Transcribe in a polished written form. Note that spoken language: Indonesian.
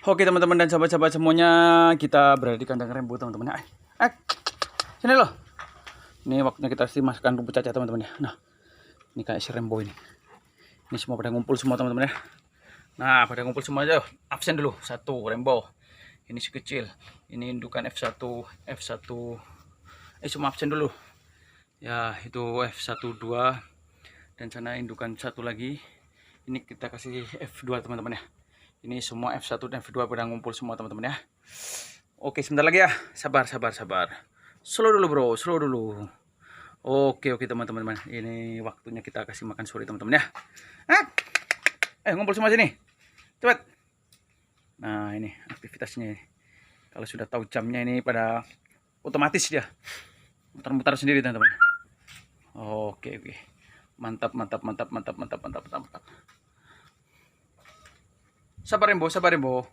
Oke teman-teman dan sahabat-sahabat semuanya, kita berada di kandang Rembo teman-teman. Sini loh. Ini waktunya kita sih masukkan rumput caca teman-teman ya. Nah, ini kayak si Rembo ini. Ini semua pada ngumpul semua teman-teman ya. Nah, pada ngumpul semua aja. Absen dulu. Satu Rembo. Ini si kecil. Ini indukan F1, F1. Semua absen dulu. Ya, itu F12 dan sana indukan satu lagi. Ini kita kasih F2 teman-teman ya. Ini semua F1 dan F2 pada ngumpul semua teman-teman ya. Oke, sebentar lagi ya. Sabar. Slow dulu bro, slow dulu. Oke teman-teman. Ini waktunya kita kasih makan sore teman-teman ya. Ngumpul semua sini. Cepat. Nah, ini aktivitasnya. Kalau sudah tahu jamnya ini pada otomatis dia mutar-mutar sendiri teman-teman. Oke. Mantap. Sabar Rembo.